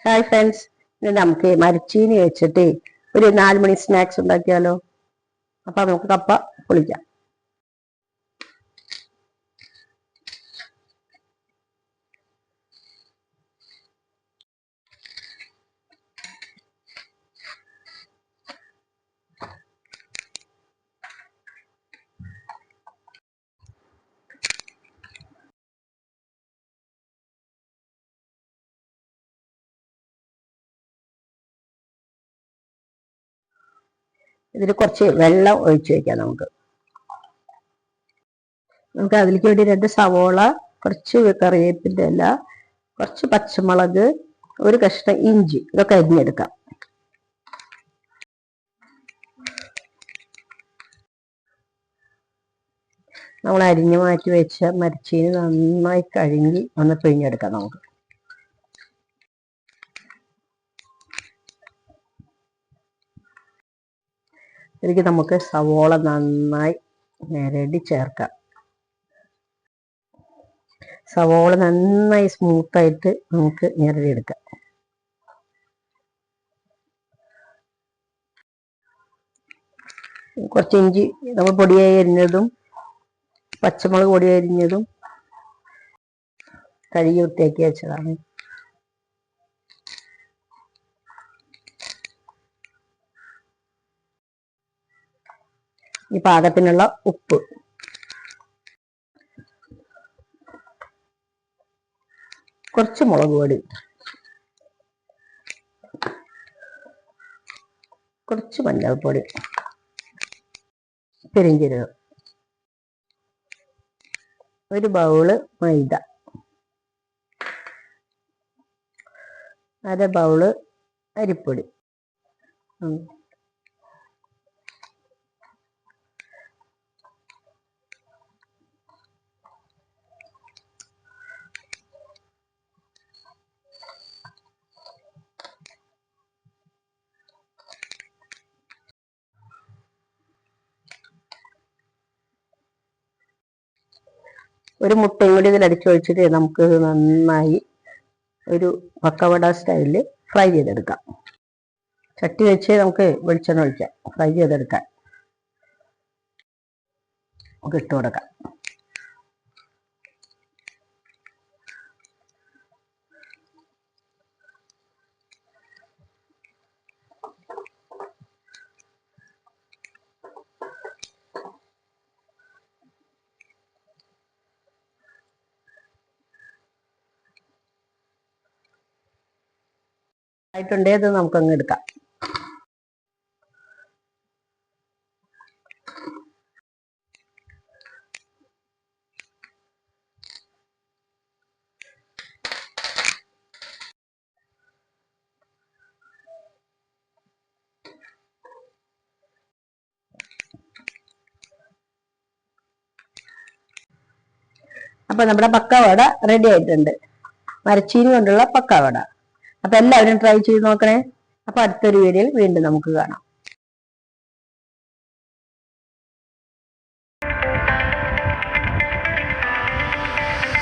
Hi friends, ഇന്ന് നമുക്ക് മരച്ചീനി വെച്ചിട്ട് ഒരു 4 മണി സ്നാക്സ് ഉണ്ടാക്കിയാലോ. അപ്പൊ നമുക്ക് കപ്പ പൊളിക്കാം. ഇതിൽ കുറച്ച് വെള്ളം ഒഴിച്ചു വെക്കാം. നമുക്ക് അതിലേക്ക് വേണ്ടി 2 സവോള, കുറച്ച് കറിവേപ്പിൻ്റെ ഇല, കുറച്ച് പച്ചമുളക്, ഒരു കഷ്ണം ഇഞ്ചി, ഇതൊക്കെ അരിഞ്ഞെടുക്കാം. നമ്മൾ അരിഞ്ഞു മാറ്റി വെച്ച മരച്ചീനി നന്നായി കഴുകി ഒന്ന് പിഴിഞ്ഞെടുക്കാം. ഇതിലേക്ക് നമുക്ക് സവോള നന്നായി ഞെരടി ചേർക്കാം. സവോള നന്നായി സ്മൂത്തായിട്ട് നമുക്ക് ഞെരടിയെടുക്കാം. കുറച്ച് ഇഞ്ചി നമ്മൾ പൊടിയായി അരിഞ്ഞതും, പച്ചമുളക് പൊടി അരിഞ്ഞതും കഴുകി വൃത്തിയാക്കി വെച്ചതാണ്. ഈ പാകത്തിനുള്ള ഉപ്പ്, കുറച്ച് മുളക് പൊടി, കുറച്ച് മഞ്ഞൾപ്പൊടി, പെരിഞ്ചീരകം, ഒരു ബൗള് മൈദ, അര ബൗള് അരിപ്പൊടി, ഒരു മുട്ടയും കൂടി ഇതിൽ അടിച്ചൊഴിച്ചിട്ട് നമുക്ക് നന്നായി ഒരു പക്കവട സ്റ്റൈലിൽ ഫ്രൈ ചെയ്തെടുക്കാം. ചട്ടി വെച്ച് നമുക്ക് വെളിച്ചെണ്ണ ഒഴിക്കാം. ഫ്രൈ ചെയ്തെടുക്കാൻ നമുക്ക് ഇട്ട് കൊടുക്കാം. ആയിട്ടുണ്ടേ അത് നമുക്കങ്ങ് എടുക്കാം. അപ്പൊ നമ്മുടെ പക്കവട റെഡി ആയിട്ടുണ്ട്. മരച്ചീനി കൊണ്ടുള്ള പക്കവട. അപ്പൊ എല്ലാവരും ട്രൈ ചെയ്ത് നോക്കണേ. അപ്പൊ അടുത്തൊരു വീഡിയോയിൽ വീണ്ടും നമുക്ക് കാണാം.